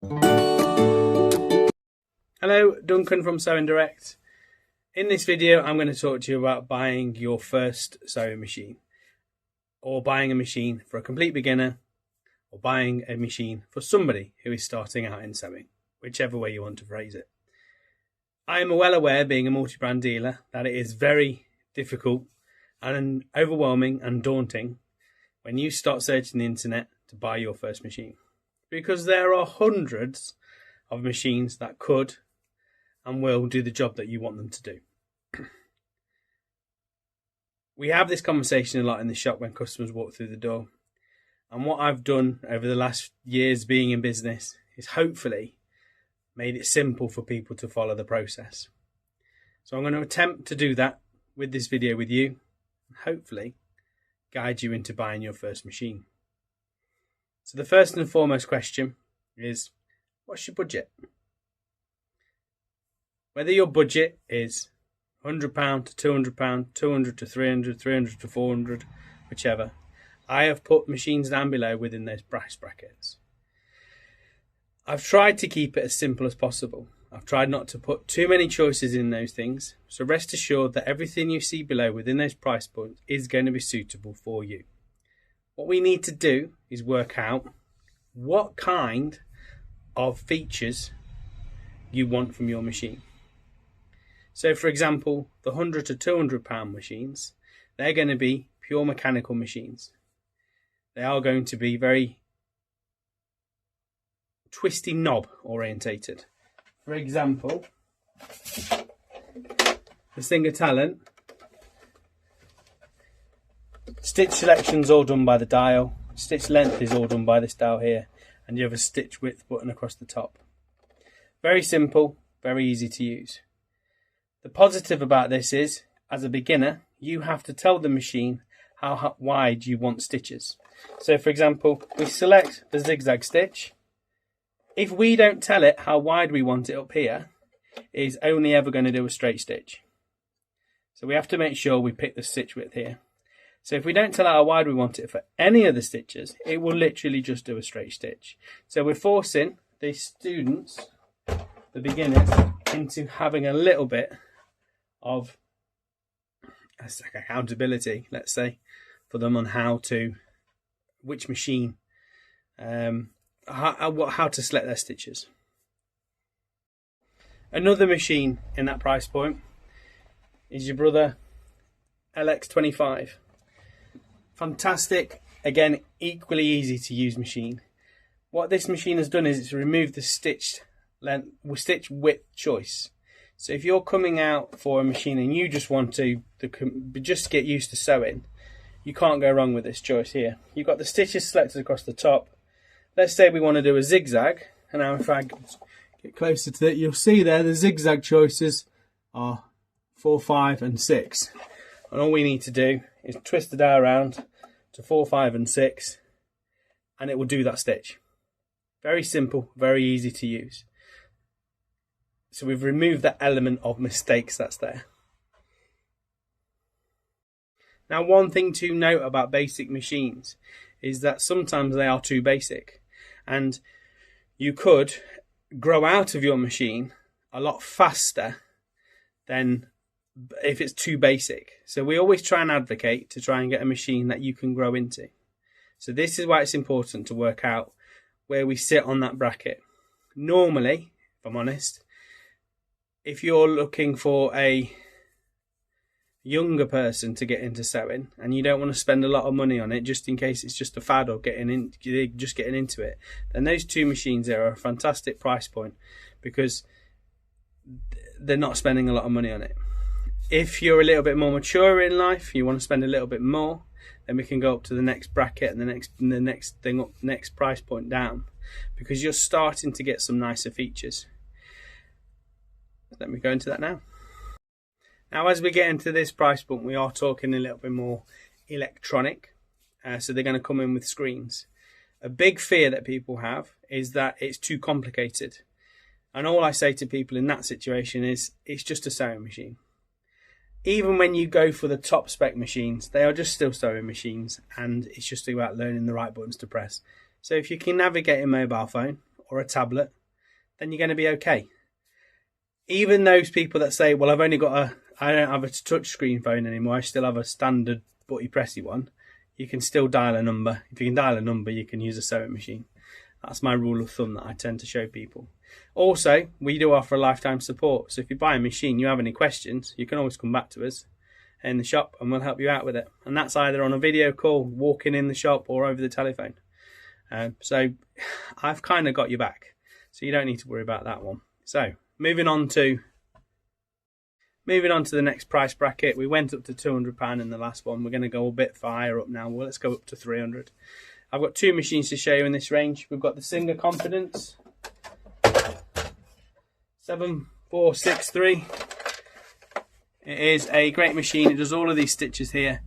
Hello, Duncan from Sewing Direct. In this video, I'm going to talk to you about buying your first sewing machine, or buying a machine for a complete beginner, or buying a machine for somebody who is starting out in sewing, whichever way you want to phrase it. I am well aware, being a multi-brand dealer, that it is very difficult and overwhelming and daunting when you start searching the internet to buy your first machine, because there are hundreds of machines that could and will do the job that you want them to do. We have this conversation a lot in the shop when customers walk through the door. And what I've done over the last years being in business is hopefully made it simple for people to follow the process. So I'm going to attempt to do that with this video with you, and hopefully guide you into buying your first machine. So the first and foremost question is, what's your budget? Whether your budget is £100 to £200, £200 to £300, £300 to £400, whichever, I have put machines down below within those price brackets. I've tried to keep it as simple as possible. I've tried not to put too many choices in those things, so rest assured that everything you see below within those price points is going to be suitable for you. What we need to do is work out what kind of features you want from your machine. So for example, the £100 to £200 machines, they're going to be pure mechanical machines. They are going to be very twisty knob orientated. For example, the Singer Talent, stitch selection's all done by the dial, stitch length is all done by this dial here, and you have a stitch width button across the top. Very simple, very easy to use. The positive about this is, as a beginner, you have to tell the machine how wide you want stitches. So for example, we select the zigzag stitch. If we don't tell it how wide we want it up here, it is only ever going to do a straight stitch. So we have to make sure we pick the stitch width here. So if we don't tell it how wide we want it for any of the stitches, it will literally just do a straight stitch. So we're forcing the students, the beginners, into having a little bit of accountability, let's say, for them on which machine, how to select their stitches. Another machine in that price point is your Brother LX25. Fantastic, again, equally easy to use machine. What this machine has done is it's removed the stitch width choice. So if you're coming out for a machine and you just want to just get used to sewing, you can't go wrong with this choice here. You've got the stitches selected across the top. Let's say we want to do a zigzag, and now if I get closer to it, you'll see there the zigzag choices are 4, 5 and 6. And all we need to do is twist the dial around to 4, 5 and 6, and it will do that stitch. Very simple, very easy to use. So we've removed that element of mistakes that's there. Now, one thing to note about basic machines is that sometimes they are too basic, and you could grow out of your machine a lot faster than if it's too basic. So we always try and advocate to try and get a machine that you can grow into. So this is why it's important to work out where we sit on that bracket. Normally, if I'm honest, if you're looking for a younger person to get into sewing and you don't want to spend a lot of money on it just in case it's just a fad or just getting into it, then those two machines there are a fantastic price point because they're not spending a lot of money on it. If you're a little bit more mature in life, you want to spend a little bit more, then we can go up to the next bracket and the next thing up, next price point down, because you're starting to get some nicer features. Let me go into that now. Now, as we get into this price point, we are talking a little bit more electronic. So they're going to come in with screens. A big fear that people have is that it's too complicated. And all I say to people in that situation is, it's just a sewing machine. Even when you go for the top spec machines, they are just still sewing machines, and it's just about learning the right buttons to press. So if you can navigate a mobile phone or a tablet, then you're going to be okay. Even those people that say, well, I don't have a touch screen phone anymore, I still have a standard butty pressy one, you can still dial a number. If you can dial a number, you can use a sewing machine. That's my rule of thumb that I tend to show people. Also, we do offer lifetime support. So if you buy a machine, you have any questions, you can always come back to us in the shop and we'll help you out with it. And that's either on a video call, walking in the shop, or over the telephone. So I've kind of got you back. So you don't need to worry about that one. So moving on to the next price bracket. We went up to £200 in the last one. We're going to go a bit higher up now. Well, let's go up to 300. I've got two machines to show you in this range. We've got the Singer Confidence 7463. It is a great machine. It does all of these stitches here.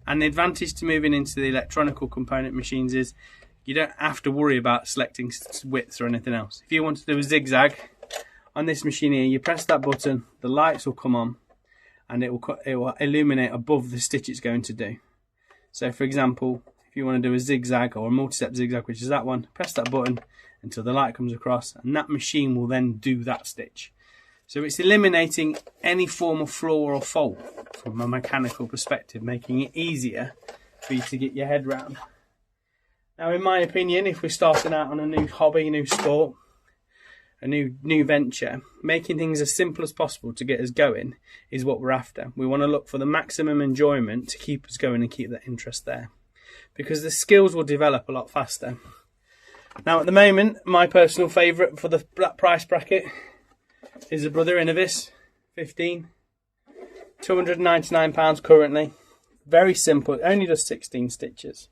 And the advantage to moving into the electronical component machines is you don't have to worry about selecting widths or anything else. If you want to do a zigzag on this machine here, you press that button, the lights will come on, and it will illuminate above the stitch it's going to do. So for example, if you want to do a zigzag or a multi-step zigzag, which is that one, press that button until the light comes across, and that machine will then do that stitch. So it's eliminating any form of flaw or fault from a mechanical perspective, making it easier for you to get your head round. Now, in my opinion, if we're starting out on a new hobby, new sport, a new venture, making things as simple as possible to get us going is what we're after. We want to look for the maximum enjoyment to keep us going and keep that interest there, because the skills will develop a lot faster. Now, at the moment, my personal favourite for that price bracket is a Brother Innovis 15, £299 currently. Very simple, it only does 16 stitches.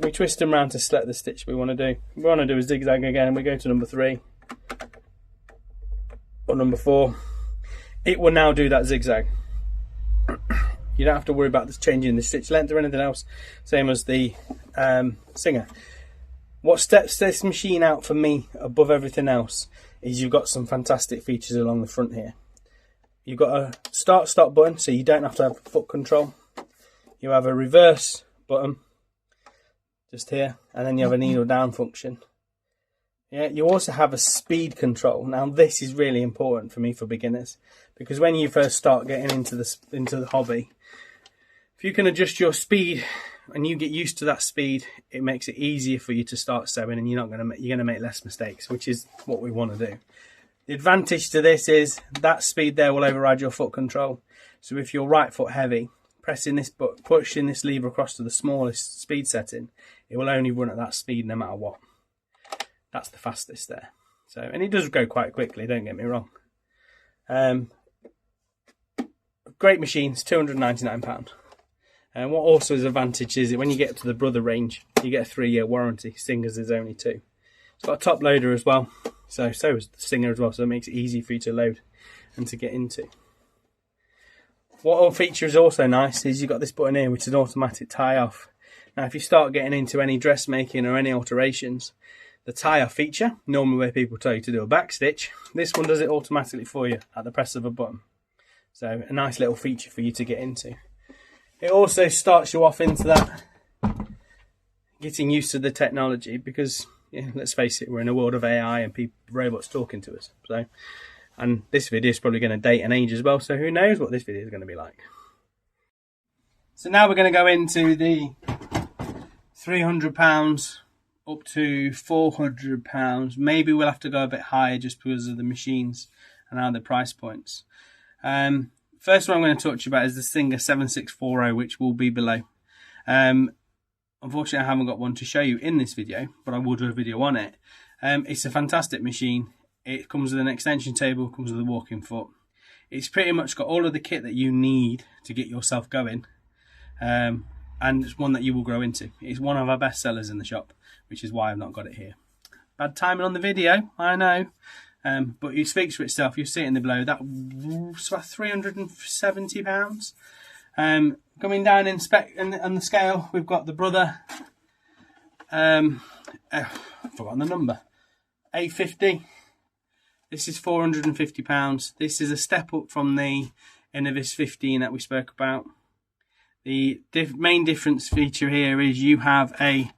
We twist them around to select the stitch we want to do. We want to do a zigzag again, and we go to number 3 or number 4. It will now do that zigzag. You don't have to worry about this changing the stitch length or anything else, same as the Singer. What steps this machine out for me above everything else is you've got some fantastic features along the front here. You've got a start-stop button, so you don't have to have foot control. You have a reverse button just here, and then you have a needle down function. Yeah, you also have a speed control. Now this is really important for me for beginners, because when you first start getting into the hobby, if you can adjust your speed and you get used to that speed, it makes it easier for you to start sewing, and you're going to make less mistakes, which is what we want to do. The advantage to this is that speed there will override your foot control. So if you're right foot heavy, pushing this lever across to the smallest speed setting, it will only run at that speed no matter what. That's the fastest there. So, and it does go quite quickly, don't get me wrong. Great machines, £299. And what also is advantage is that when you get to the Brother range, you get a 3-year warranty. Singer's is only 2. It's got a top loader as well. So is the Singer as well, so it makes it easy for you to load and to get into. What feature is also nice is you've got this button here, which is an automatic tie-off. Now, if you start getting into any dressmaking or any alterations, the tie-off feature, normally where people tell you to do a back stitch, this one does it automatically for you at the press of a button. So a nice little feature for you to get into. It also starts you off into that getting used to the technology, because yeah, let's face it, we're in a world of AI and robots talking to us. So, and this video is probably going to date and age as well, so who knows what this video is going to be like. So now we're going to go into the £300 up to £400. Maybe we'll have to go a bit higher just because of the machines and other price points. First one I'm going to talk to you about is the Singer 7640, which will be below. Unfortunately, I haven't got one to show you in this video, but I will do a video on it. It's a fantastic machine. It comes with an extension table, comes with a walking foot. It's pretty much got all of the kit that you need to get yourself going, and it's one that you will grow into. It's one of our best sellers in the shop, which is why I've not got it here. Bad timing on the video, I know, but it speaks for itself. You'll see it in the below. That's about £370. Coming down in spec on the scale, we've got the Brother. I've forgotten the number. 850. This is £450. This is a step up from the Innovis 15 that we spoke about. The main difference feature here is you have a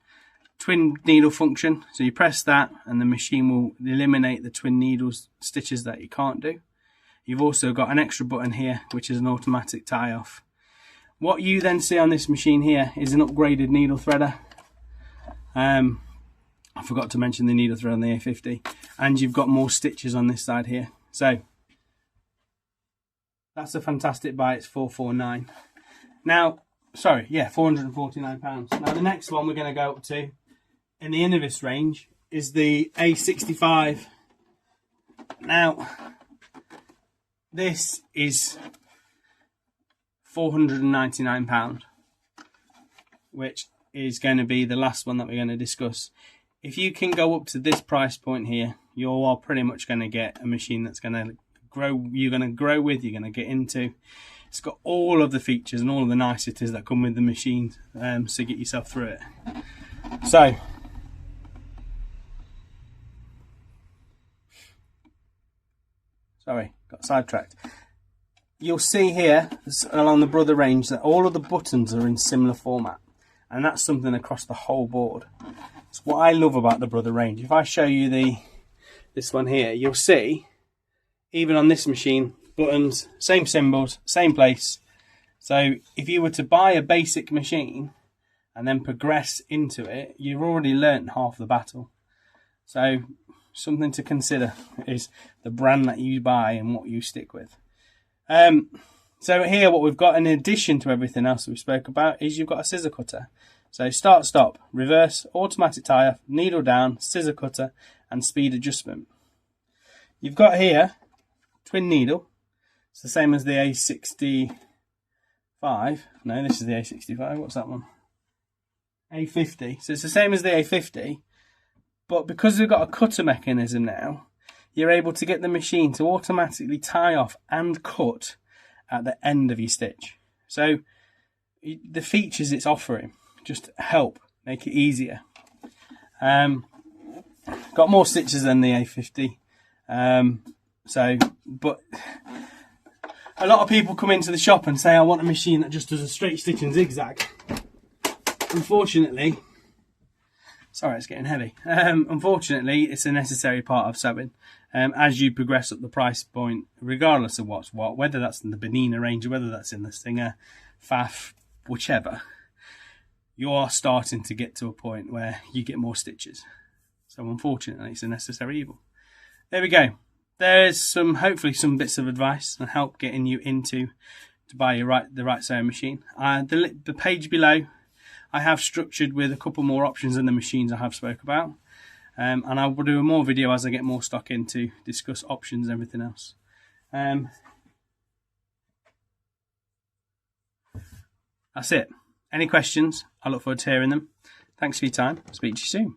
twin needle function, so you press that and the machine will eliminate the twin needles stitches that you can't do. You've also got an extra button here which is an automatic tie off. What you then see on this machine here is an upgraded needle threader. I forgot to mention the needle thread on the A50, and you've got more stitches on this side here. So that's a fantastic buy. It's £449. Now, sorry, yeah, £449. Now the next one we're going to go up to in the Innovis range is the A65. Now this is £499, which is going to be the last one that we're going to discuss. If you can go up to this price point here, you are pretty much going to get a machine that's going to grow. You're going to grow with. You're going to get into. It's got all of the features and all of the niceties that come with the machine. So get yourself through it. So sorry, got sidetracked. You'll see here along the Brother range that all of the buttons are in similar format, and that's something across the whole board. It's what I love about the Brother range. If I show you this one here, you'll see even on this machine, buttons, same symbols, same place. So if you were to buy a basic machine and then progress into it, you've already learnt half the battle. So something to consider is the brand that you buy and what you stick with. So here what we've got in addition to everything else that we spoke about is you've got a scissor cutter. So start, stop, reverse, automatic tie off, needle down, scissor cutter and speed adjustment. You've got here twin needle. It's the same as the A65. No, this is the A65. What's that one? A50. So it's the same as the A50, but because we've got a cutter mechanism now, you're able to get the machine to automatically tie off and cut at the end of your stitch. So the features it's offering just help make it easier. Got more stitches than the A50. But a lot of people come into the shop and say, I want a machine that just does a straight stitch and zigzag. Unfortunately, sorry, it's getting heavy. Unfortunately, it's a necessary part of sewing. As you progress up the price point, regardless of what's what, whether that's in the Benina range or whether that's in the Singer, Pfaff, whichever, you are starting to get to a point where you get more stitches. So unfortunately, it's a necessary evil. There we go. There's hopefully some bits of advice and help getting you into to buy the right sewing machine. The page below, I have structured with a couple more options than the machines I have spoke about. And I will do a more video as I get more stock in to discuss options and everything else. That's it. Any questions? I look forward to hearing them. Thanks for your time. Speak to you soon.